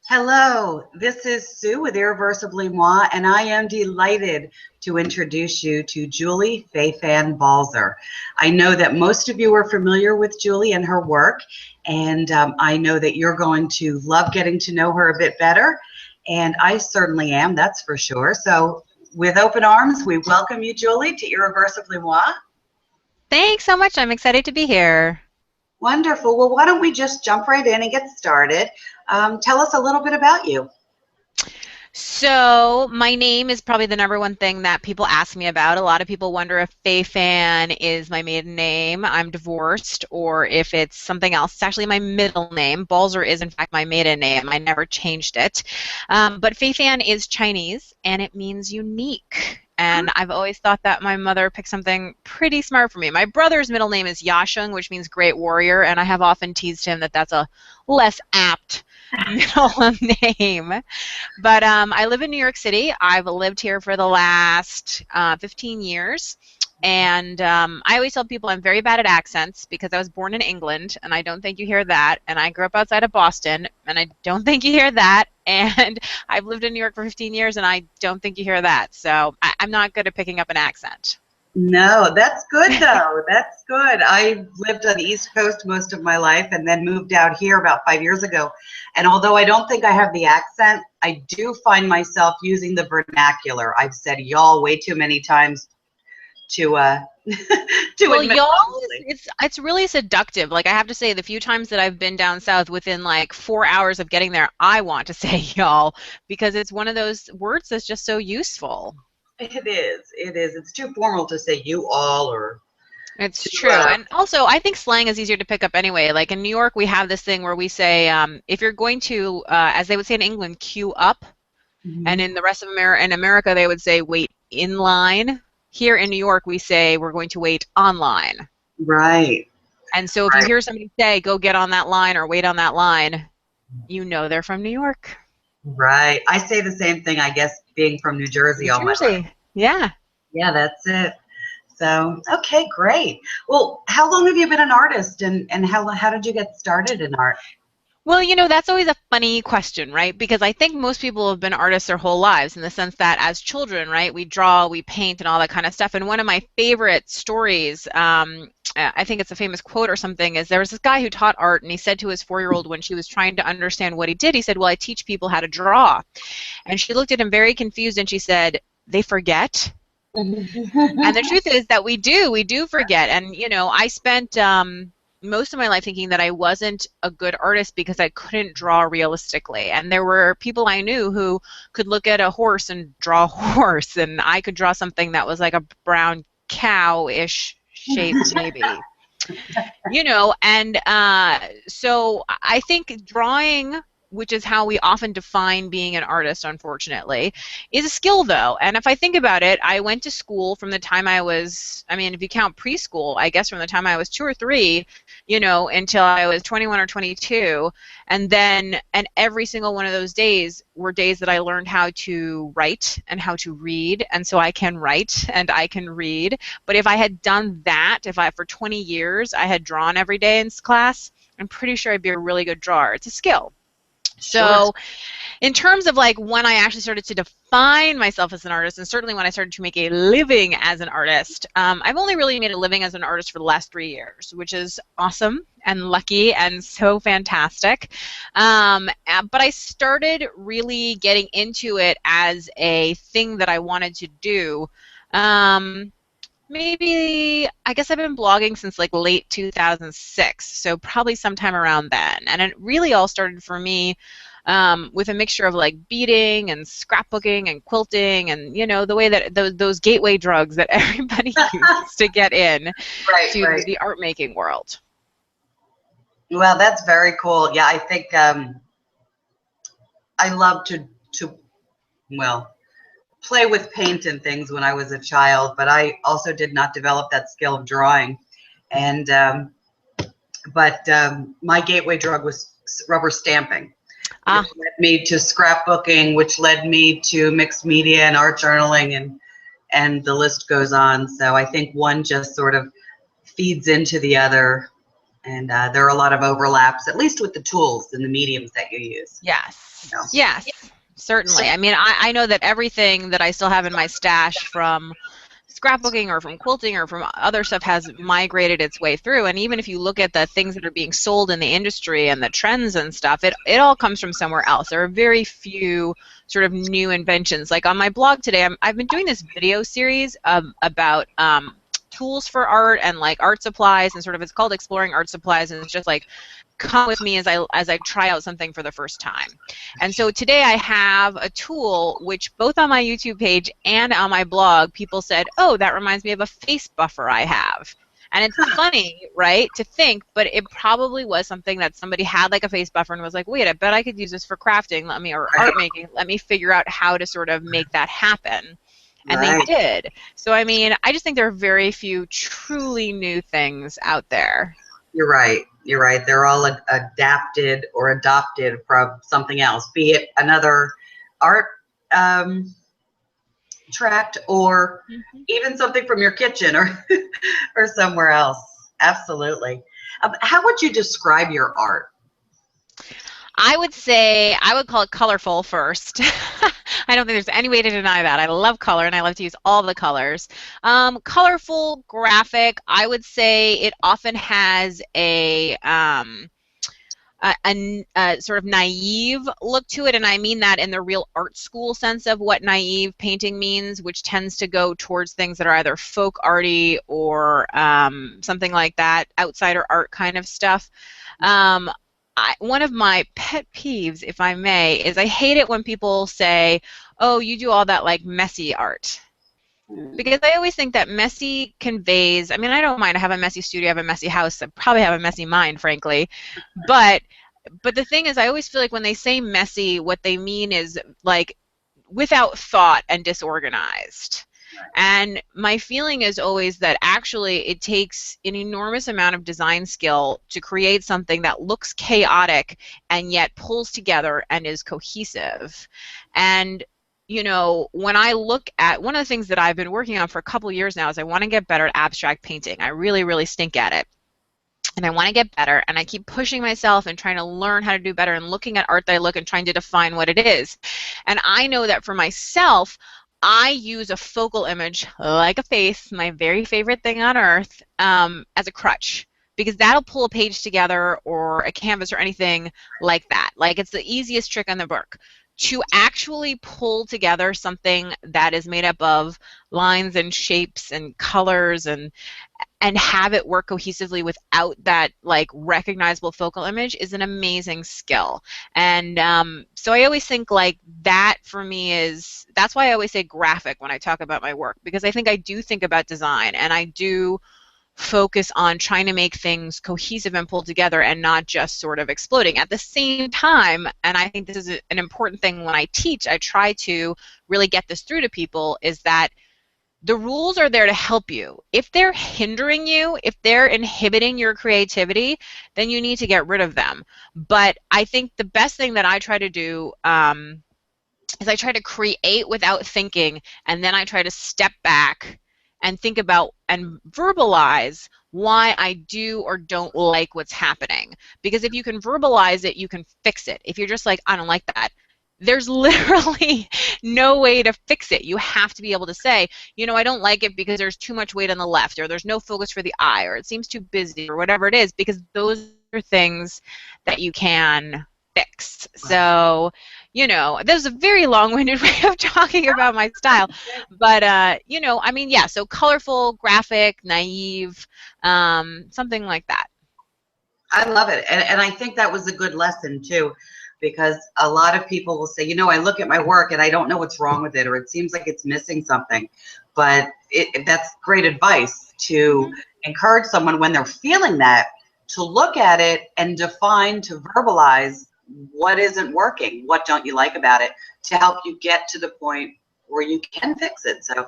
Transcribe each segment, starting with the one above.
Hello, this is Sue with Irreversibly Moi, and I am delighted to introduce you to Julie Fei-Fan Balzer. I know that most of you are familiar with Julie and her work, and I know that you're going to love getting to know her a bit better, and I certainly am, that's for sure. So with open arms, we welcome you, Julie, to Irreversibly Moi. Thanks so much. I'm excited to be here. Wonderful. Well, why don't we just jump right in and get started. Tell us a little bit about you. So, my name is probably the number one thing that people ask me about. A lot of people wonder if Fei-Fan is my maiden name, I'm divorced, or if it's something else. It's actually my middle name. Balzer is, in fact, my maiden name. I never changed it. But Fei-Fan is Chinese, and it means unique. And I've always thought that my mother picked something pretty smart for me. My brother's middle name is Yasheng, which means great warrior, and I have often teased him that that's a less apt middle name. But I live in New York City. I've lived here for the last 15 years. And I always tell people I'm very bad at accents because I was born in England, and I don't think you hear that. And I grew up outside of Boston, and I don't think you hear that. And I've lived in New York for 15 years, and I don't think you hear that. So I'm not good at picking up an accent. No, that's good though. That's good. I lived on the East Coast most of my life and then moved out here about 5 years ago. And although I don't think I have the accent, I do find myself using the vernacular. I've said y'all way too many times to Well, admit y'all, honestly. it's really seductive. Like I have to say, the few times that I've been down south, within like 4 hours of getting there, I want to say y'all because it's one of those words that's just so useful. It is. It is. It's too formal to say you all or It's to true. And also, I think slang is easier to pick up anyway. Like in New York, we have this thing where we say, if you're going to, as they would say in England, queue up, and in the rest of America, they would say wait in line. Here in New York, we say we're going to wait online. right. And so if you hear somebody say, go get on that line or wait on that line, you know they're from New York. Right. I say the same thing, I guess, being from New Jersey New all my life. Jersey. Yeah. Yeah, that's it. So, okay, great. Well, how long have you been an artist and how did you get started in art? Well, that's always a funny question, right? Because I think most people have been artists their whole lives in the sense that as children, right, we draw, we paint, and all that kind of stuff. And one of my favorite stories, I think it's a famous quote or something, is there was this guy who taught art, and he said to his 4-year-old when she was trying to understand what he did, he said, well, I teach people how to draw. And she looked at him very confused, and she said, they forget? And the truth is that we do forget. And, I spent most of my life thinking that I wasn't a good artist because I couldn't draw realistically. And there were people I knew who could look at a horse and draw a horse, and I could draw something that was like a brown cow-ish shape, maybe. And so I think drawing, which is how we often define being an artist, unfortunately, is a skill, though. And if I think about it, I went to school from the time if you count preschool, I guess from the time I was 2 or 3, until I was 21 or 22. And every single one of those days were days that I learned how to write and how to read. And so I can write and I can read. But if I had done that, for 20 years, I had drawn every day in class, I'm pretty sure I'd be a really good drawer. It's a skill. Sure. So in terms of like when I actually started to define myself as an artist, and certainly when I started to make a living as an artist, I've only really made a living as an artist for the last 3 years, which is awesome and lucky and so fantastic. But I started really getting into it as a thing that I wanted to do. Maybe, I guess I've been blogging since like late 2006, so probably sometime around then. And it really all started for me with a mixture of like beading and scrapbooking and quilting and, the way that those gateway drugs that everybody uses to get in to the art making world. Well, that's very cool. Yeah, I think I love to well, play with paint and things when I was a child, but I also did not develop that skill of drawing. And my gateway drug was rubber stamping, which led me to scrapbooking, which led me to mixed media and art journaling, and the list goes on. So I think one just sort of feeds into the other, And there are a lot of overlaps, at least with the tools and the mediums that you use. Yes. So. Yes. Certainly. I mean, I know that everything that I still have in my stash from scrapbooking or from quilting or from other stuff has migrated its way through. And even if you look at the things that are being sold in the industry and the trends and stuff, it all comes from somewhere else. There are very few sort of new inventions. Like on my blog today, I've been doing this video series about tools for art and like art supplies, and sort of it's called Exploring Art Supplies, and it's just like come with me as I try out something for the first time. And so today I have a tool which both on my YouTube page and on my blog people said, oh, that reminds me of a face buffer I have. And it's funny, right, to think, but it probably was something that somebody had like a face buffer and was like, wait, I bet I could use this for crafting, or art making, let me figure out how to sort of make that happen. And they did. So, I mean, I just think there are very few truly new things out there. You're right. You're right. They're all adapted or adopted from something else, be it another art tract or even something from your kitchen or or somewhere else. Absolutely. How would you describe your art? I would say I would call it colorful first. I don't think there's any way to deny that. I love color and I love to use all the colors. Colorful, graphic. I would say it often has a sort of naive look to it, and I mean that in the real art school sense of what naive painting means, which tends to go towards things that are either folk arty or something like that, outsider art kind of stuff. One of my pet peeves, if I may, is I hate it when people say, oh, you do all that like messy art. Because I always think that messy conveys, I mean, I don't mind. I have a messy studio, I have a messy house, I probably have a messy mind, frankly. But the thing is, I always feel like when they say messy, what they mean is like without thought and disorganized. And my feeling is always that actually it takes an enormous amount of design skill to create something that looks chaotic and yet pulls together and is cohesive. And you know, when I look at one of the things that I've been working on for a couple years now is I want to get better at abstract painting. I really, really stink at it. And I want to get better, and I keep pushing myself and trying to learn how to do better and looking at art that I look and trying to define what it is. And I know that for myself, I use a focal image like a face, my very favorite thing on earth, as a crutch, because that'll pull a page together or a canvas or anything like that. Like it's the easiest trick on the book. To actually pull together something that is made up of lines and shapes and colors and have it work cohesively without that like recognizable focal image is an amazing skill. And so I always think like that for me is, that's why I always say graphic when I talk about my work, because I think I do think about design and I do focus on trying to make things cohesive and pulled together and not just sort of exploding. At the same time, and I think this is an important thing when I teach, I try to really get this through to people, is that the rules are there to help you. If they're hindering you, if they're inhibiting your creativity, then you need to get rid of them. But I think the best thing that I try to do is I try to create without thinking, and then I try to step back and think about and verbalize why I do or don't like what's happening. Because if you can verbalize it, you can fix it. If you're just like, I don't like that, there's literally no way to fix it. You have to be able to say, you know, I don't like it because there's too much weight on the left, or there's no focus for the eye, or it seems too busy, or whatever it is, because those are things that you can fix. So, you know, there's a very long-winded way of talking about my style, but, you know, I mean, yeah, so colorful, graphic, naive, something like that. I love it. And I think that was a good lesson, too, because a lot of people will say, you know, I look at my work and I don't know what's wrong with it, or it seems like it's missing something. But that's great advice to encourage someone when they're feeling that, to look at it and define, to verbalize what isn't working, what don't you like about it, to help you get to the point where you can fix it. So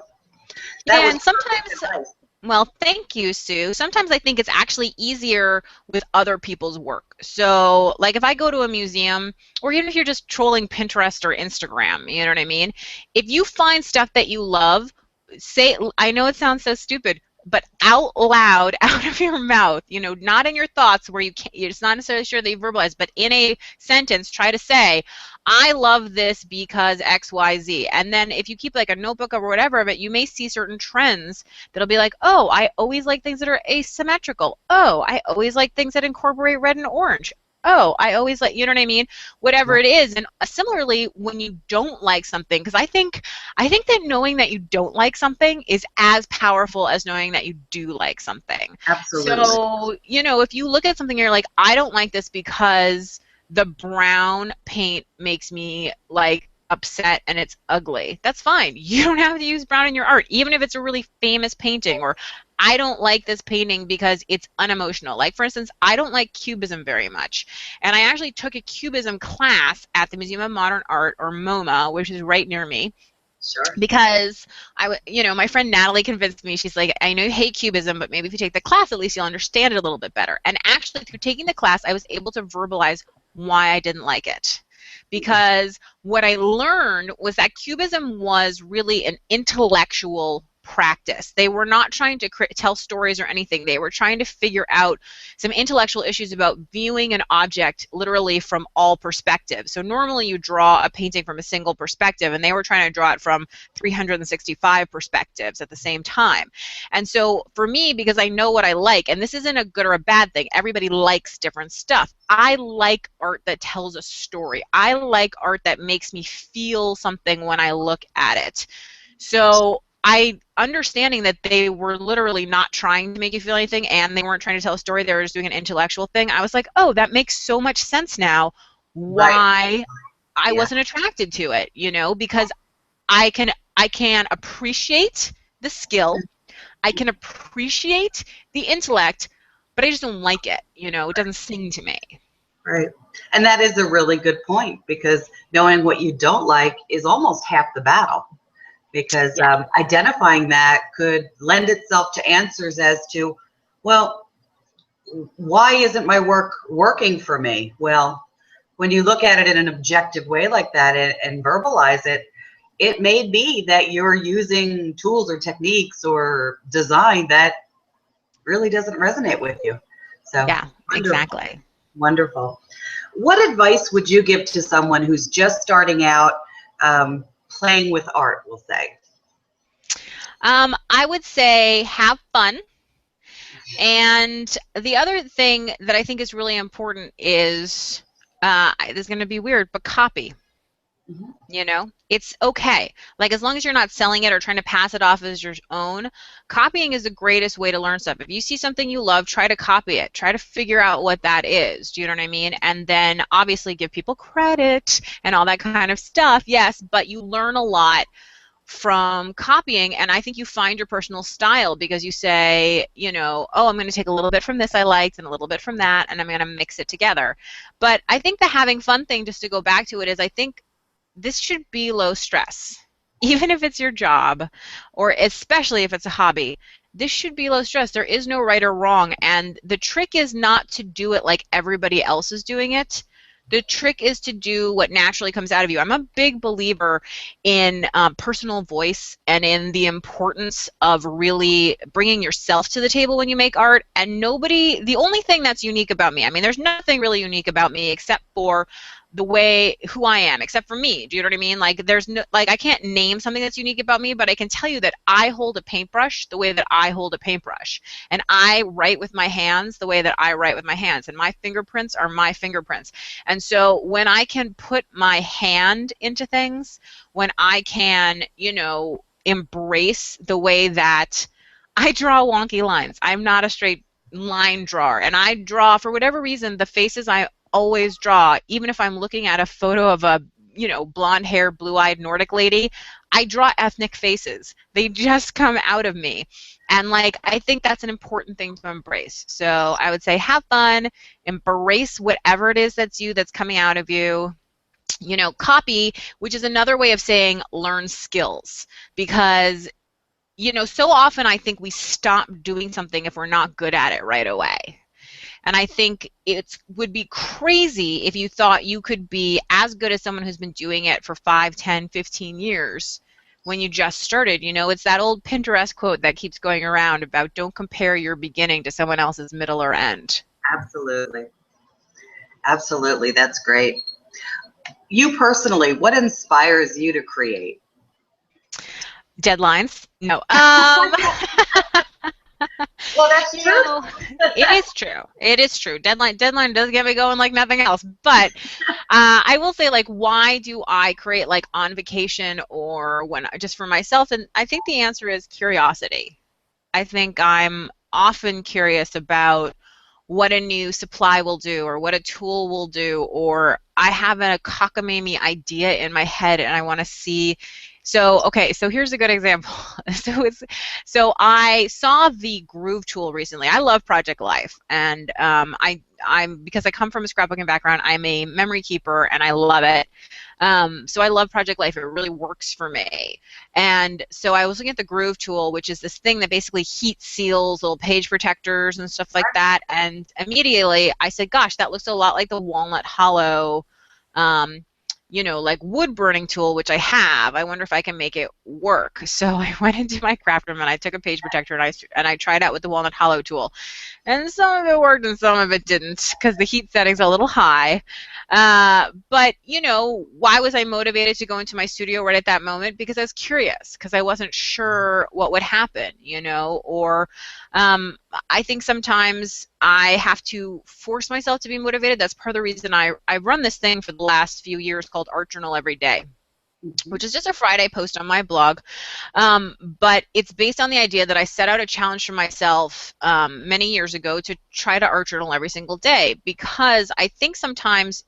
that was and sometimes, well, thank you, Sue. Sometimes I think it's actually easier with other people's work. So, like if I go to a museum, or even if you're just trolling Pinterest or Instagram, you know what I mean? If you find stuff that you love, say, I know it sounds so stupid, but out loud, out of your mouth, you know, not in your thoughts where you can't, it's not necessarily sure that you verbalize, but in a sentence, try to say, I love this because X, Y, Z. And then if you keep like a notebook or whatever of it, you may see certain trends that'll be like, oh, I always like things that are asymmetrical. Oh, I always like things that incorporate red and orange. Oh, I always like, you know what I mean? Whatever it is. And similarly, when you don't like something, because I think that knowing that you don't like something is as powerful as knowing that you do like something. Absolutely. So, you know, if you look at something and you're like, I don't like this because the brown paint makes me like upset and it's ugly. That's fine. You don't have to use brown in your art, even if it's a really famous painting. Or I don't like this painting because it's unemotional. Like, for instance, I don't like Cubism very much. And I actually took a Cubism class at the Museum of Modern Art, or MoMA, which is right near me. Sure. Because you know, my friend Natalie convinced me. She's like, I know you hate Cubism, but maybe if you take the class, at least you'll understand it a little bit better. And actually, through taking the class, I was able to verbalize why I didn't like it. Because what I learned was that Cubism was really an intellectual practice. They were not trying to tell stories or anything. They were trying to figure out some intellectual issues about viewing an object literally from all perspectives. So normally you draw a painting from a single perspective, and they were trying to draw it from 365 perspectives at the same time. And so for me, because I know what I like, and this isn't a good or a bad thing, everybody likes different stuff. I like art that tells a story. I like art that makes me feel something when I look at it. So understanding that they were literally not trying to make you feel anything, and they weren't trying to tell a story, they were just doing an intellectual thing, I was like, oh, that makes so much sense now why I wasn't attracted to it, you know, because I can appreciate the skill, I can appreciate the intellect, but I just don't like it, you know, it doesn't sing to me. Right. And that is a really good point, because knowing what you don't like is almost half the battle. Because identifying that could lend itself to answers as to, well, why isn't my work working for me? Well, when you look at it in an objective way like that and verbalize it, it may be that you're using tools or techniques or design that really doesn't resonate with you. So yeah, wonderful. exactly. Wonderful. What advice would you give to someone who's just starting out playing with art, we'll say? I would say have fun. And the other thing that I think is really important is, this is going to be weird, but copy. Mm-hmm. You know, it's okay. Like, as long as you're not selling it or trying to pass it off as your own, copying is the greatest way to learn stuff. If you see something you love, try to copy it. Try to figure out what that is. Do you know what I mean? And then obviously give people credit and all that kind of stuff. Yes, but you learn a lot from copying, and I think you find your personal style because you say, you know, oh, I'm going to take a little bit from this I liked and a little bit from that, and I'm going to mix it together. But I think the having fun thing, just to go back to it, is I think this should be low stress. Even if it's your job, or especially if it's a hobby, this should be low stress. There is no right or wrong, and the trick is not to do it like everybody else is doing it. The trick is to do what naturally comes out of you. I'm a big believer in personal voice and in the importance of really bringing yourself to the table when you make art. And the only thing that's unique about me, I mean, there's nothing really unique about me except for the way who I am, except for me. Do you know what I mean? Like, there's no, like, I can't name something that's unique about me, but I can tell you that I hold a paintbrush the way that I hold a paintbrush, and I write with my hands the way that I write with my hands, and my fingerprints are my fingerprints. And so when I can put my hand into things, when I can, you know, embrace the way that I draw wonky lines. I'm not a straight line drawer, and I draw, for whatever reason, the faces I always draw, even if I'm looking at a photo of a, you know, blonde hair, blue-eyed Nordic lady, I draw ethnic faces. They just come out of me. And like, I think that's an important thing to embrace. So I would say have fun, embrace whatever it is that's you, that's coming out of you. You know, copy, which is another way of saying learn skills, because, you know, so often I think we stop doing something if we're not good at it right away. And I think it would be crazy if you thought you could be as good as someone who's been doing it for 5, 10, 15 years when you just started. You know, it's that old Pinterest quote that keeps going around about don't compare your beginning to someone else's middle or end. Absolutely. Absolutely. That's great. You personally, what inspires you to create? Deadlines? No. Well, that's You true. know, it is true. It is true. Deadline does get me going like nothing else. But I will say, like, why do I create like on vacation or when just for myself? And I think the answer is curiosity. I think I'm often curious about what a new supply will do or what a tool will do, or I have a cockamamie idea in my head and I want to see. So, okay, so here's a good example. So I saw the Groove tool recently. I love Project Life, and I'm because I come from a scrapbooking background, I'm a memory keeper and I love it. So I love Project Life. It really works for me. And so I was looking at the Groove tool, which is this thing that basically heat seals little page protectors and stuff like that. And immediately I said, gosh, that looks a lot like the Walnut Hollow, um, you know, like wood burning tool, which I have. I wonder if I can make it work. So I went into my craft room and I took a page protector and I tried out with the Walnut Hollow tool. And some of it worked and some of it didn't because the heat setting's a little high. But, you know, why was I motivated to go into my studio right at that moment? Because I was curious, because I wasn't sure what would happen, you know, or I think sometimes I have to force myself to be motivated. That's part of the reason I run this thing for the last few years called Art Journal Every Day, which is just a Friday post on my blog. But it's based on the idea that I set out a challenge for myself many years ago to try to art journal every single day, because I think sometimes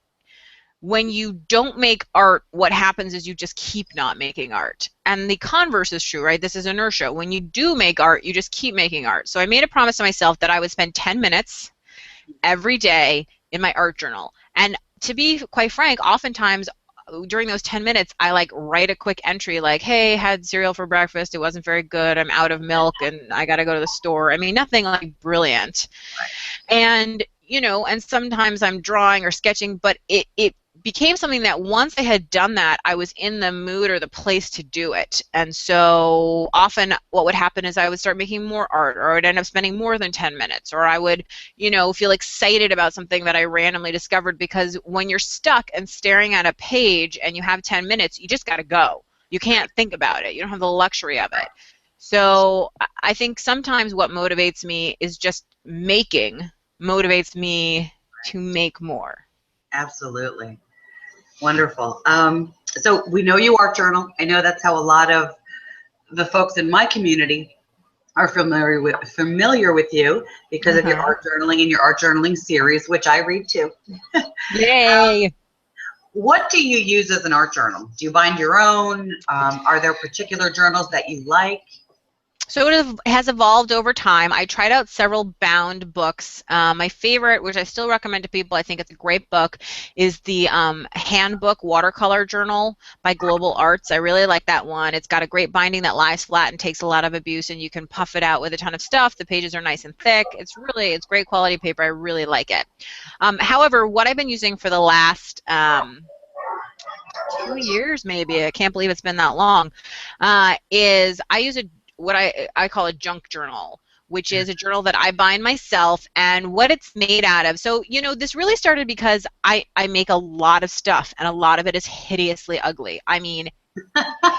when you don't make art, what happens is you just keep not making art. And the converse is true, right? This is inertia. When you do make art, you just keep making art. So I made a promise to myself that I would spend 10 minutes every day in my art journal. And to be quite frank, oftentimes during those 10 minutes, I like write a quick entry like, hey, had cereal for breakfast. It wasn't very good. I'm out of milk and I got to go to the store. I mean, nothing like brilliant. And, you know, and sometimes I'm drawing or sketching, but it became something that once I had done that, I was in the mood or the place to do it. And so often what would happen is I would start making more art, or I would end up spending more than 10 minutes, or I would, you know, feel excited about something that I randomly discovered, because when you're stuck and staring at a page and you have 10 minutes, you just got to go. You can't think about it. You don't have the luxury of it. So I think sometimes what motivates me is just motivates me to make more. Absolutely. Wonderful. So we know you art journal. I know that's how a lot of the folks in my community are familiar with you because of your art journaling and your art journaling series, which I read too. Yay! What do you use as an art journal? Do you bind your own? Are there particular journals that you like? So it has evolved over time. I tried out several bound books. My favorite, which I still recommend to people, I think it's a great book, is the Handbook Watercolor Journal by Global Arts. I really like that one. It's got a great binding that lies flat and takes a lot of abuse, and you can puff it out with a ton of stuff. The pages are nice and thick. It's great quality paper. I really like it. However, what I've been using for the last 2 years, maybe, I can't believe it's been that long, is I use what I call a junk journal, which is a journal that I bind myself, and what it's made out of. So, you know, this really started because I make a lot of stuff, and a lot of it is hideously ugly. I mean,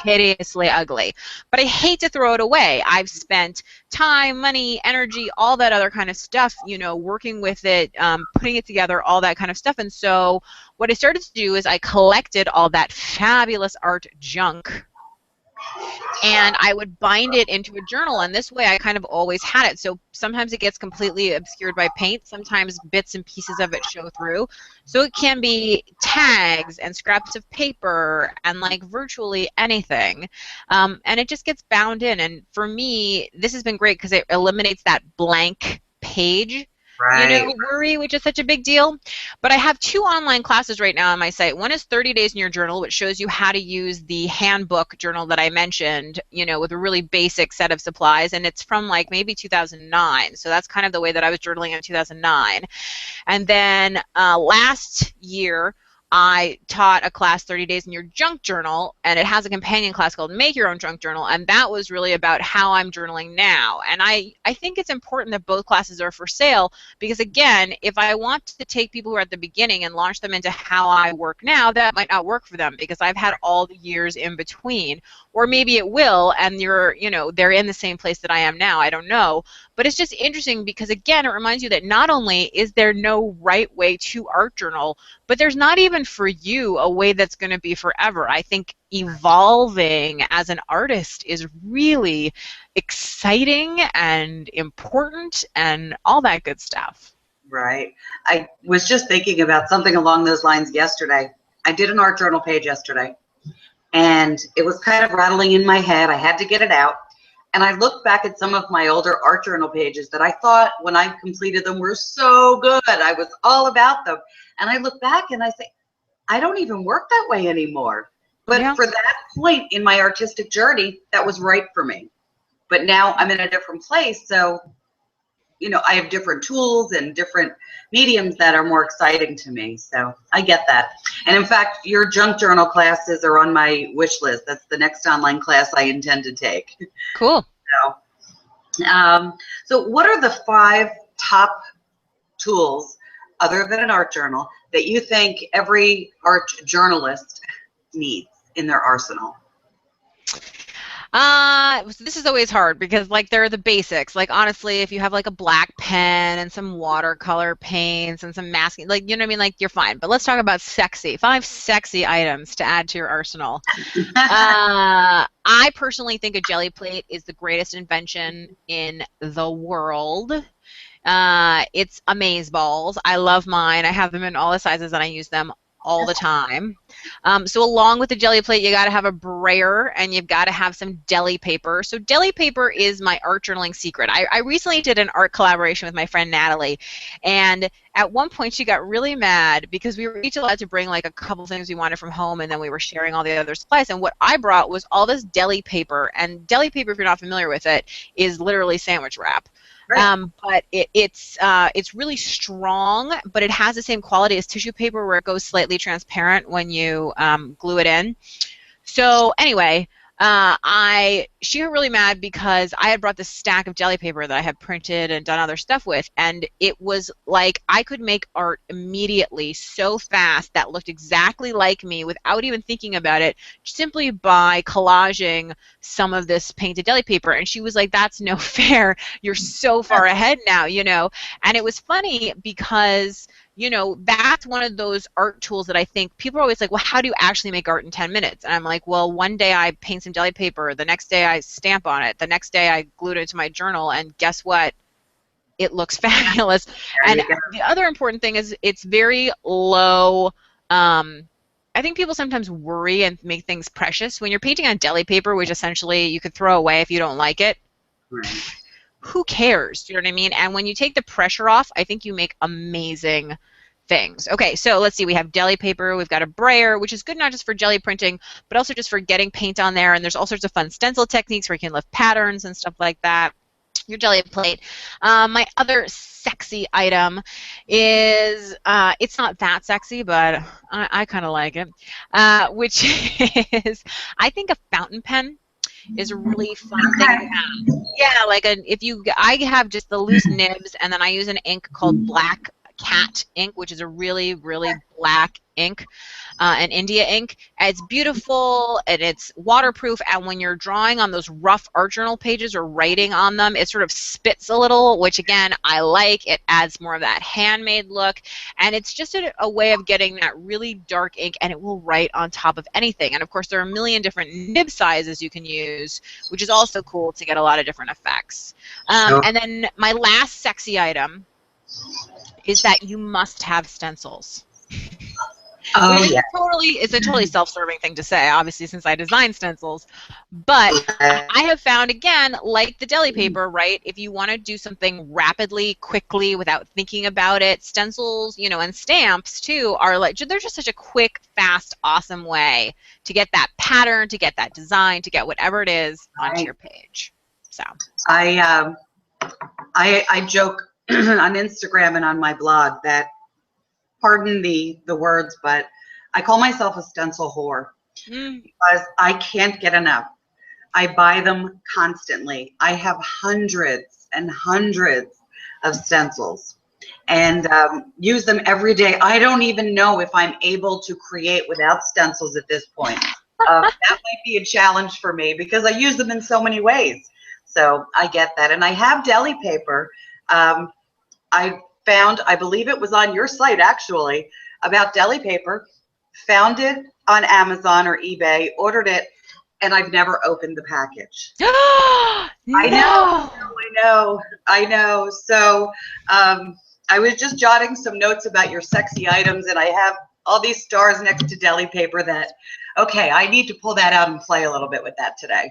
hideously ugly. But I hate to throw it away. I've spent time, money, energy, all that other kind of stuff, you know, working with it, putting it together, all that kind of stuff. And so what I started to do is I collected all that fabulous art junk, and I would bind it into a journal, and this way I kind of always had it. So sometimes it gets completely obscured by paint, sometimes bits and pieces of it show through. So it can be tags and scraps of paper and like virtually anything. And it just gets bound in, and for me, this has been great because it eliminates that blank page worry, which is such a big deal. But I have 2 online classes right now on my site. One is 30 Days in Your Journal, which shows you how to use the handbook journal that I mentioned, you know, with a really basic set of supplies. And it's from like maybe 2009. So that's kind of the way that I was journaling in 2009. And then last year, I taught a class 30 days in your junk journal, and it has a companion class called Make Your Own Junk Journal, and that was really about how I'm journaling now. And I think it's important that both classes are for sale because, again, if I want to take people who are at the beginning and launch them into how I work now, that might not work for them because I've had all the years in between. Or maybe it will, and they're in the same place that I am now. I don't know. But it's just interesting because, again, it reminds you that not only is there no right way to art journal, but there's not even for you a way that's going to be forever. I think evolving as an artist is really exciting and important and all that good stuff. Right. I was just thinking about something along those lines yesterday. I did an art journal page yesterday, and it was kind of rattling in my head. I had to get it out. And I looked back at some of my older art journal pages that I thought when I completed them were so good. I was all about them. And I look back and I say, I don't even work that way anymore. But Yeah. for that point in my artistic journey, that was right for me. But now I'm in a different place. So, I have different tools and different mediums that are more exciting to me. So I get that. And in fact, your junk journal classes are on my wish list. That's the next online class I intend to take. Cool. So what are the 5 top tools, other than an art journal, that you think every art journalist needs in their arsenal? So this is always hard because they're the basics. Honestly, if you have a black pen and some watercolor paints and some masking, you know what I mean? You're fine. But let's talk about 5 sexy items to add to your arsenal. I personally think a jelly plate is the greatest invention in the world. It's amazeballs. I love mine. I have them in all the sizes and I use them all the time. So along with the jelly plate, you got to have a brayer and you've got to have some deli paper. So deli paper is my art journaling secret. I recently did an art collaboration with my friend Natalie, and at one point she got really mad because we were each allowed to bring a couple things we wanted from home, and then we were sharing all the other supplies. And what I brought was all this deli paper, and deli paper, if you're not familiar with it, is literally sandwich wrap. But it's really strong, but it has the same quality as tissue paper where it goes slightly transparent when you glue it in. So anyway, she got really mad because I had brought this stack of jelly paper that I had printed and done other stuff with, and it was I could make art immediately so fast that looked exactly like me without even thinking about it, simply by collaging some of this painted jelly paper. And she was like, that's no fair. You're so far ahead now, And it was funny because that's one of those art tools that I think people are always like, well, how do you actually make art in 10 minutes? And I'm like, well, one day I paint some jelly paper, the next day I stamp on it, the next day I glue it into my journal, and guess what? It looks fabulous. And the other important thing is it's very low. I think people sometimes worry and make things precious. When you're painting on deli paper, which essentially you could throw away if you don't like it, Right. Who cares? You know what I mean? And when you take the pressure off, I think you make amazing things. Okay, so let's see. We have deli paper. We've got a brayer, which is good not just for jelly printing, but also just for getting paint on there. And there's all sorts of fun stencil techniques where you can lift patterns and stuff like that. Your jelly plate. My other sexy item is, it's not that sexy, but I kind of like it, which is, I think a fountain pen is a really fun thing to have. Yeah, I have just the loose nibs, and then I use an ink called Black Cat ink, which is a really, really black ink, an India ink. And it's beautiful, and it's waterproof, and when you're drawing on those rough art journal pages or writing on them, it sort of spits a little, which again, I like. It adds more of that handmade look, and it's just a way of getting that really dark ink, and it will write on top of anything. And of course, there are a million different nib sizes you can use, which is also cool to get a lot of different effects. And then my last sexy item is that you must have stencils. Oh, yeah. It's a totally self-serving thing to say, obviously, since I design stencils. But I have found, again, like the deli paper, right? If you want to do something rapidly, quickly, without thinking about it, stencils, and stamps too are they're just such a quick, fast, awesome way to get that pattern, to get that design, to get whatever it is onto your page. So I joke on Instagram and on my blog that, pardon the words, but I call myself a stencil whore Mm. because I can't get enough. I buy them constantly. I have hundreds and hundreds of stencils and use them every day. I don't even know if I'm able to create without stencils at this point. That might be a challenge for me because I use them in so many ways. So I get that. And I have deli paper. I found, I believe it was on your site actually, about deli paper. Found it on Amazon or eBay, ordered it, and I've never opened the package. I know, No. I know. So I was just jotting some notes about your sexy items, and I have all these stars next to deli paper that, okay, I need to pull that out and play a little bit with that today.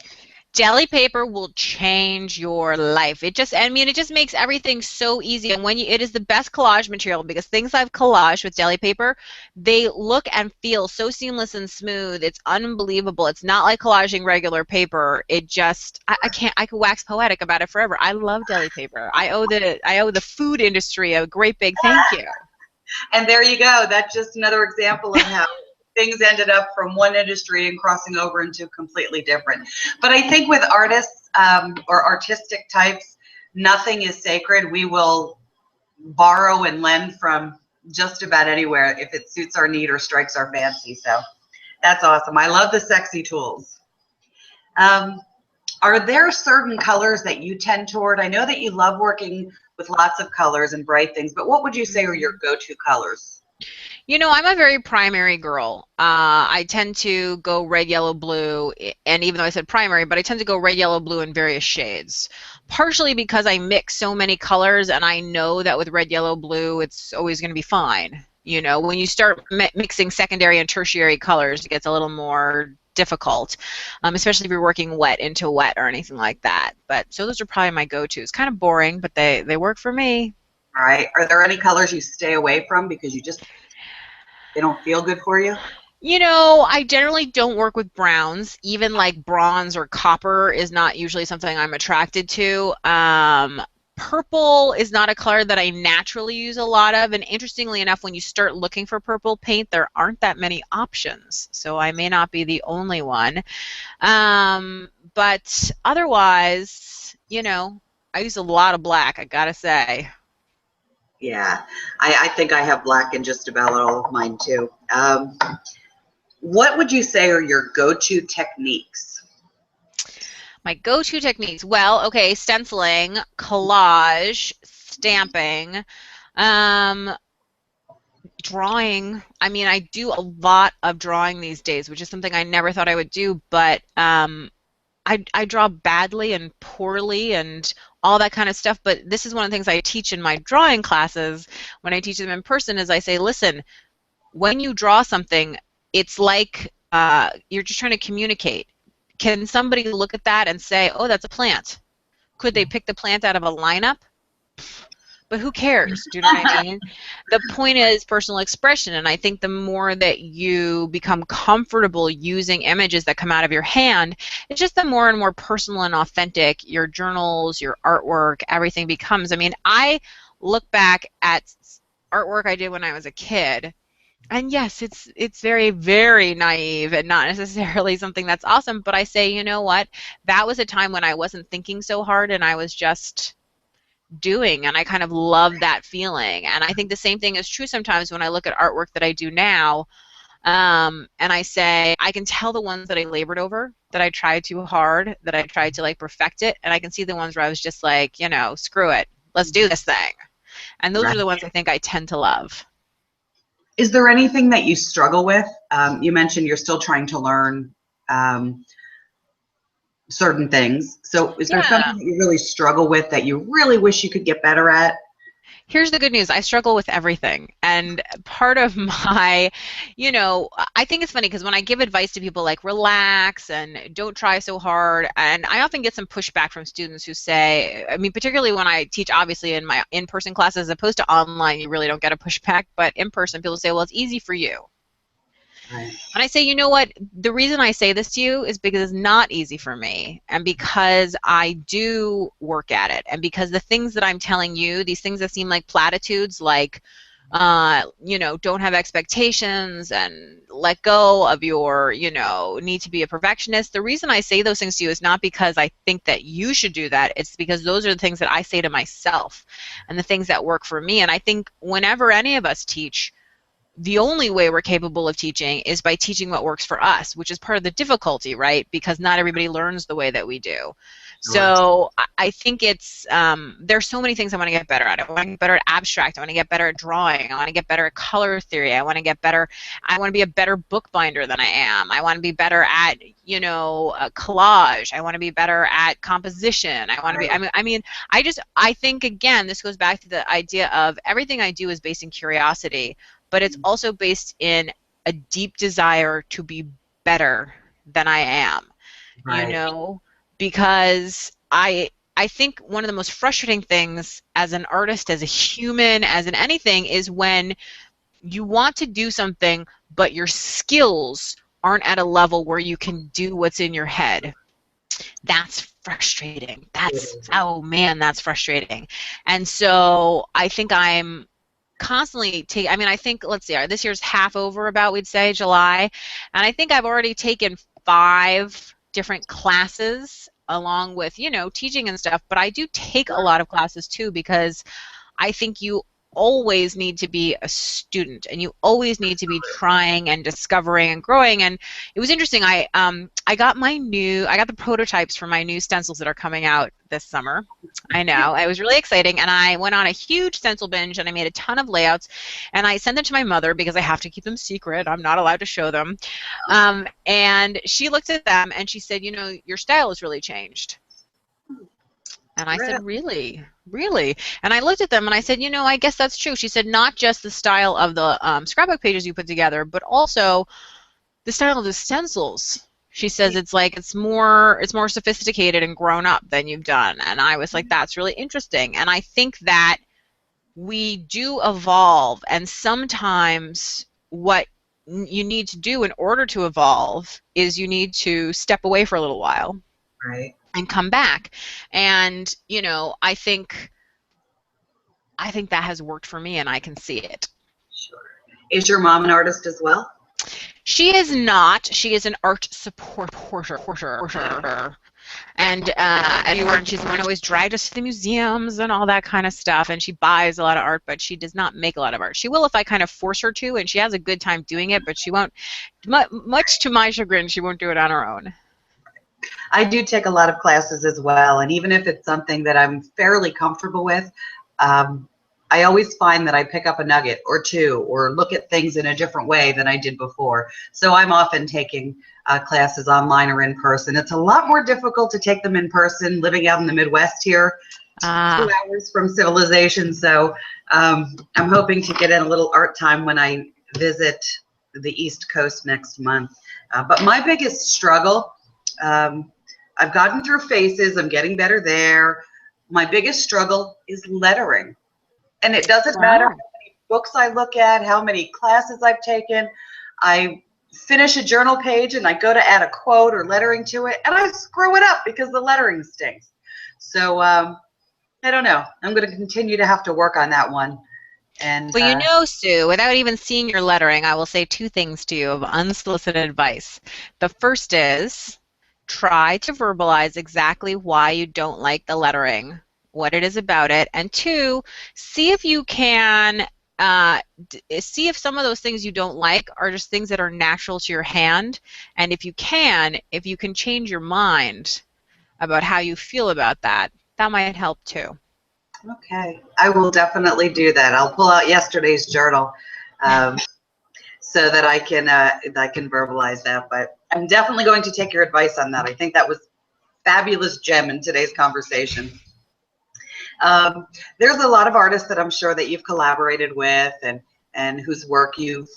Deli paper will change your life. It just, I mean, it just makes everything so easy. And when you, it is the best collage material because things I've collaged with deli paper, they look and feel so seamless and smooth. It's unbelievable. It's not like collaging regular paper. It just, I can't, I could wax poetic about it forever. I love deli paper. I owe the food industry a great big thank you. And there you go. That's just another example of how things ended up from one industry and crossing over into completely different. But I think with artists or artistic types, nothing is sacred. We will borrow and lend from just about anywhere if it suits our need or strikes our fancy. So that's awesome. I love the sexy tools. Are there certain colors that you tend toward? I know that you love working with lots of colors and bright things, but what would you say are your go-to colors? You know, I'm a very primary girl. I tend to go red, yellow, blue, and even though I said primary, but I tend to go red, yellow, blue in various shades. Partially because I mix so many colors and I know that with red, yellow, blue, it's always going to be fine. You know, when you start mixing secondary and tertiary colors, it gets a little more difficult, especially if you're working wet into wet or anything like that. But so those are probably my go-tos. Kind of boring, but they work for me. All right. Are there any colors you stay away from because you just they don't feel good for you? You know, I generally don't work with browns. Even like bronze or copper is not usually something I'm attracted to. Purple is not a color that I naturally use a lot of. And interestingly enough, when you start looking for purple paint, there aren't that many options. So I may not be the only one. But otherwise, you know, I use a lot of black, I gotta say. Yeah, I think I have black in just about all of mine too. What would you say are your go-to techniques? My go-to techniques. Well, okay, stenciling, collage, stamping, um, drawing. I mean, I do a lot of drawing these days, which is something I never thought I would do, but I draw badly and poorly and all that kind of stuff. But this is one of the things I teach in my drawing classes when I teach them in person is I say, listen, when you draw something, it's like you're just trying to communicate. Can somebody look at that and say, oh, that's a plant? Could they pick the plant out of a lineup? But who cares? Do you know what I mean? The point is personal expression, and I think the more that you become comfortable using images that come out of your hand, it's just the more and more personal and authentic your journals, your artwork, everything becomes. I mean, I look back at artwork I did when I was a kid, and yes, it's very, very naive and not necessarily something that's awesome, but I say, you know what? That was a time when I wasn't thinking so hard and I was just doing, and I kind of love that feeling. And I think the same thing is true sometimes when I look at artwork that I do now, and I say, I can tell the ones that I labored over, that I tried too hard, that I tried to like perfect it, and I can see the ones where I was just like, you know, screw it, let's do this thing. And those are the ones I think I tend to love. Is there anything that you struggle with? You mentioned you're still trying to learn certain things. So is there Yeah. something that you really struggle with that you really wish you could get better at? Here's the good news. I struggle with everything. And part of my, you know, I think it's funny because when I give advice to people like relax and don't try so hard, and I often get some pushback from students who say, I mean, particularly when I teach, obviously, in my in-person classes, as opposed to online, you really don't get a pushback. But in person, people say, well, it's easy for you. Right. And I say, you know what? The reason I say this to you is because it's not easy for me, and because I do work at it, and because the things that I'm telling you, these things that seem like platitudes, like you know, don't have expectations and let go of your, you know, need to be a perfectionist. The reason I say those things to you is not because I think that you should do that. It's because those are the things that I say to myself and the things that work for me. And I think whenever any of us teach, the only way we're capable of teaching is by teaching what works for us, which is part of the difficulty, right? Because not everybody learns the way that we do. Sure. So I think it's, there's so many things I want to get better at. I want to get better at abstract. I want to get better at drawing. I want to get better at color theory. I want to get better. I want to be a better bookbinder than I am. I want to be better at, you know, collage. I want to be better at composition. I want to be, I think, again, this goes back to the idea of everything I do is based in curiosity, but it's also based in a deep desire to be better than I am, you Right. know, because I think one of the most frustrating things as an artist, as a human, as in anything, is when you want to do something, but your skills aren't at a level where you can do what's in your head. That's frustrating. Oh man, that's frustrating. And so I think I'm constantly I mean, I think, let's see, this year's half over about, we'd say, July, and I think I've already taken 5 different classes along with, you know, teaching and stuff, but I do take a lot of classes too because I think you always need to be a student and you always need to be trying and discovering and growing. And it was interesting, I got the prototypes for my new stencils that are coming out this summer. I know, it was really exciting, and I went on a huge stencil binge and I made a ton of layouts, and I sent them to my mother because I have to keep them secret. I'm not allowed to show them. And she looked at them and she said, you know, your style has really changed. And I said, really? Really? And I looked at them and I said, you know, I guess that's true. She said, not just the style of the scrapbook pages you put together, but also the style of the stencils. She says it's more sophisticated and grown up than you've done. And I was like, that's really interesting. And I think that we do evolve, and sometimes what you need to do in order to evolve is you need to step away for a little while. Right. And come back. And, you know, I think that has worked for me, and I can see it. Sure. Is your mom an artist as well? She is not. She is an art supporter. And she's the one who always dragged us to the museums and all that kind of stuff, and she buys a lot of art, but she does not make a lot of art. She will if I kind of force her to, and she has a good time doing it, but she won't, much to my chagrin, she won't do it on her own. I do take a lot of classes as well, and even if it's something that I'm fairly comfortable with, I always find that I pick up a nugget or two or look at things in a different way than I did before. So I'm often taking classes online or in person. It's a lot more difficult to take them in person living out in the Midwest here, 2 hours from civilization. So I'm hoping to get in a little art time when I visit the East Coast next month. But my biggest struggle, I've gotten through faces, I'm getting better there. My biggest struggle is lettering. And it doesn't matter how many books I look at, how many classes I've taken. I finish a journal page and I go to add a quote or lettering to it, and I screw it up because the lettering stinks. So I don't know. I'm going to continue to have to work on that one. And well, you know, Sue, without even seeing your lettering, I will say 2 things to you of unsolicited advice. The first is try to verbalize exactly why you don't like the lettering, what it is about it, and 2, see if you can see if some of those things you don't like are just things that are natural to your hand, and if you can change your mind about how you feel about that, that might help too. Okay, I will definitely do that. I'll pull out yesterday's journal so that I can verbalize that. But I'm definitely going to take your advice on that. I think that was a fabulous gem in today's conversation. There's a lot of artists that I'm sure that you've collaborated with and whose work you've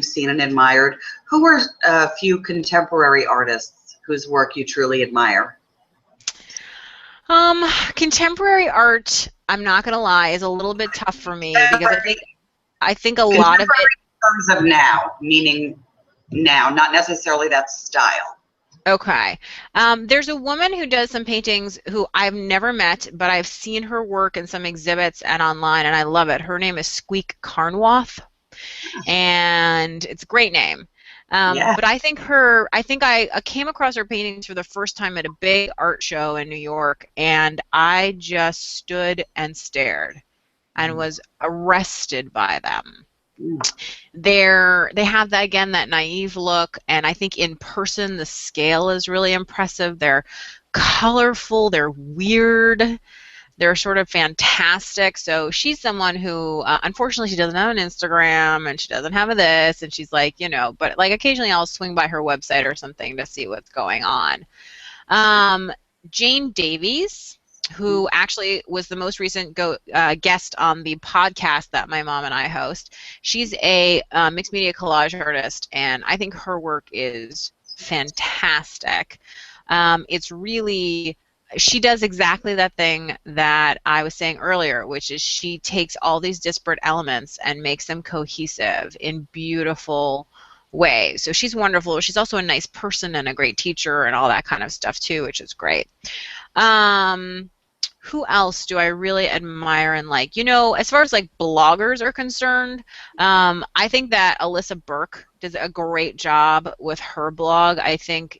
seen and admired. Who are a few contemporary artists whose work you truly admire? Contemporary art, I'm not gonna lie, is a little bit tough for me because I think a lot of it in terms of now, meaning now, not necessarily that style. Okay. There's a woman who does some paintings who I've never met, but I've seen her work in some exhibits and online, and I love it. Her name is Squeak Carnwath, and it's a great name. Yeah. But I think I came across her paintings for the first time at a big art show in New York, and I just stood and stared and was arrested by them. Mm. They have that again, that naive look, and I think in person the scale is really impressive. They're colorful, they're weird, they're sort of fantastic. So she's someone who, unfortunately, she doesn't have an Instagram and she doesn't have a this, and she's like, but like occasionally I'll swing by her website or something to see what's going on. Jane Davies, who actually was the most recent guest on the podcast that my mom and I host. She's a mixed media collage artist, and I think her work is fantastic. It's really, she does exactly that thing that I was saying earlier, which is she takes all these disparate elements and makes them cohesive in beautiful ways. So she's wonderful. She's also a nice person and a great teacher and all that kind of stuff too, which is great. Who else do I really admire and like? As far as like bloggers are concerned, I think that Alyssa Burke does a great job with her blog. I think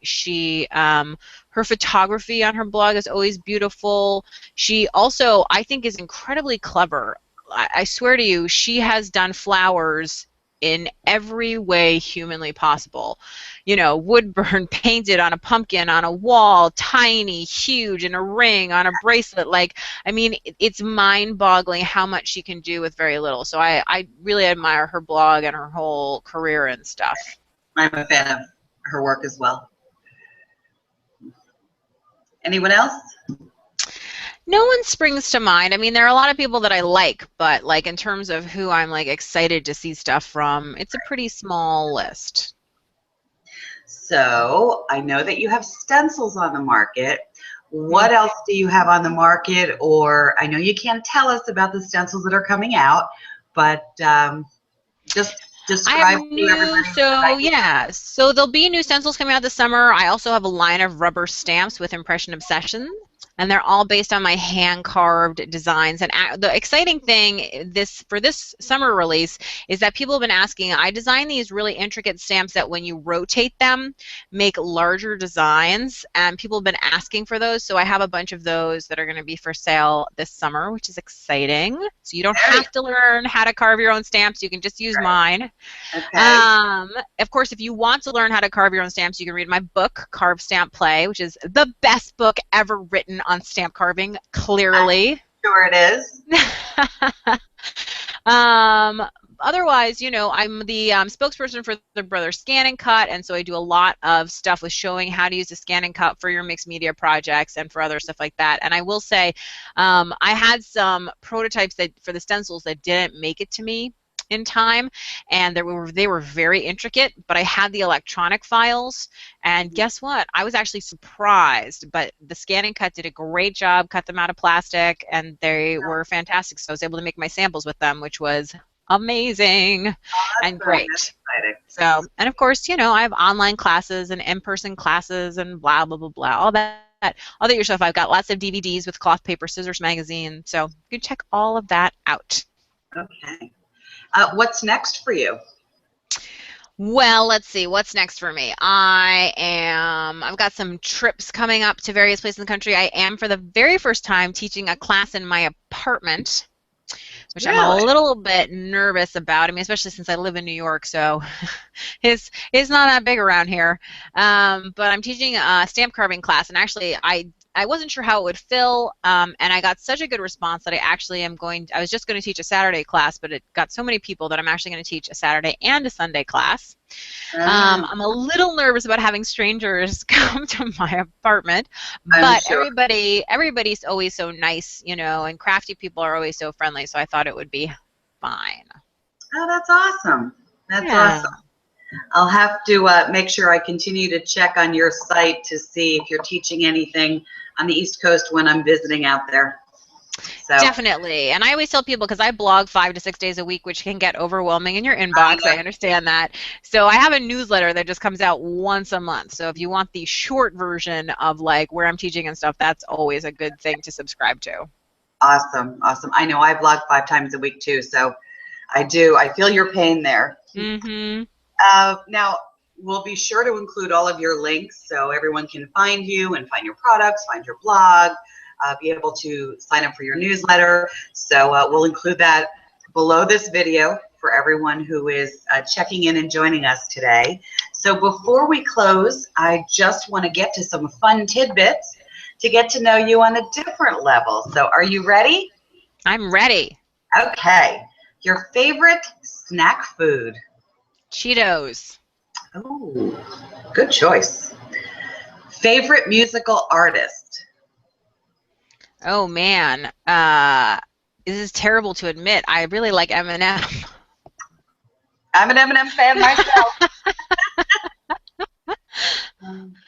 her photography on her blog is always beautiful. She also, I think, is incredibly clever. I swear to you, she has done flowers in every way humanly possible. Wood burn painted on a pumpkin, on a wall, tiny, huge, in a ring, on a bracelet. It's mind-boggling how much she can do with very little. So I really admire her blog and her whole career and stuff. I'm a fan of her work as well. Anyone else? No one springs to mind. There are a lot of people that I like, but like in terms of who I'm like excited to see stuff from, it's a pretty small list. So I know that you have stencils on the market. What else do you have on the market? Or I know you can't tell us about the stencils that are coming out, but just describe to everybody. So there'll be new stencils coming out this summer. I also have a line of rubber stamps with Impression Obsession, and they're all based on my hand-carved designs. And the exciting thing for this summer release is that people have been asking, I design these really intricate stamps that when you rotate them, make larger designs, and people have been asking for those, so I have a bunch of those that are going to be for sale this summer, which is exciting. So you don't have to learn how to carve your own stamps, you can just use mine. Okay. Of course, if you want to learn how to carve your own stamps, you can read my book, Carve, Stamp, Play, which is the best book ever written on stamp carving, clearly. I'm sure it is. Otherwise, I'm the spokesperson for the Brother Scan and Cut, and so I do a lot of stuff with showing how to use a scan and cut for your mixed media projects and for other stuff like that. And I will say, I had some prototypes for the stencils that didn't make it to me in time, and they were very intricate, but I had the electronic files, and guess what? I was actually surprised, but the Scan and Cut did a great job, cut them out of plastic, and they were fantastic, so I was able to make my samples with them, which was amazing and great. So, and of course, I have online classes and in-person classes and blah, blah, blah, blah, all that other stuff. I've got lots of DVDs with Cloth, Paper, Scissors magazine, so you can check all of that out. Okay. What's next for you? Well, let's see. What's next for me? I've got some trips coming up to various places in the country. I am, for the very first time, teaching a class in my apartment, which I'm a little bit nervous about. Especially since I live in New York, so it's not that big around here. But I'm teaching a stamp carving class, and actually I wasn't sure how it would fill, and I got such a good response that I was just going to teach a Saturday class, but it got so many people that I'm actually going to teach a Saturday and a Sunday class. I'm a little nervous about having strangers come to my apartment, but everybody's always so nice, and crafty people are always so friendly, so I thought it would be fine. Oh, that's awesome. That's awesome. I'll have to make sure I continue to check on your site to see if you're teaching anything on the East Coast when I'm visiting out there. So Definitely. And I always tell people, because I blog 5 to 6 days a week, which can get overwhelming in your I inbox. know. I understand that. So I have a newsletter that just comes out once a month. So if you want the short version of like where I'm teaching and stuff, that's always a good thing to subscribe to. Awesome, awesome. I know I blog 5 times a week too, so I do. I feel your pain there. Mm-hmm. Now, we'll be sure to include all of your links so everyone can find you and find your products, find your blog, be able to sign up for your newsletter. So we'll include that below this video for everyone who is checking in and joining us today. So before we close, I just want to get to some fun tidbits to get to know you on a different level. So are you ready? I'm ready. Okay. Your favorite snack food? Cheetos. Oh, good choice. Favorite musical artist? Oh man. This is terrible to admit. I really like Eminem. I'm an Eminem fan myself.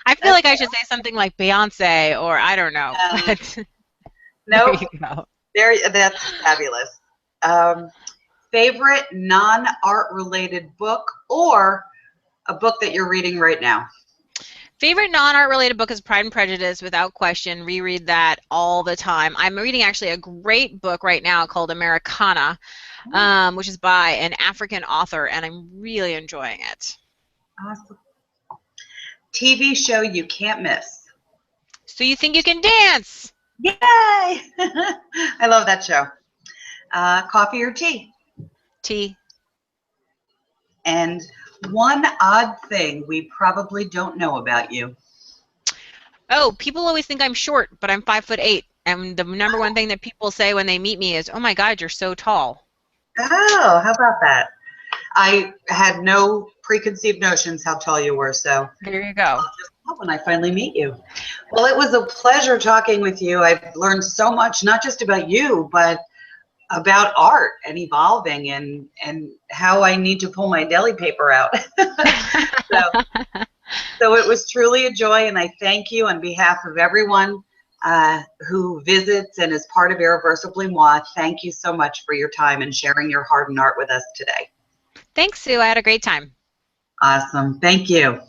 I feel That's like I should say something like Beyonce or I don't know, but there nope. you go. That's fabulous. Favorite non-art related book or a book that you're reading right now? Favorite non-art related book is Pride and Prejudice, without question. Reread that all the time. I'm reading actually a great book right now called Americana, which is by an African author, and I'm really enjoying it. Awesome. TV show you can't miss? So You Think You Can Dance? Yay! I love that show. Coffee or tea? Tea. And one odd thing we probably don't know about you. Oh, people always think I'm short, but I'm 5'8". And the number one thing that people say when they meet me is, "Oh my God, you're so tall." Oh, how about that? I had no preconceived notions how tall you were, so There you go. I'll just know when I finally meet you. Well, it was a pleasure talking with you. I've learned so much, not just about you, but about art and evolving and how I need to pull my deli paper out. So it was truly a joy, and I thank you on behalf of everyone who visits and is part of Irreversibly Moi. Thank you so much for your time and sharing your heart and art with us today. Thanks, Sue. I had a great time. Awesome. Thank you.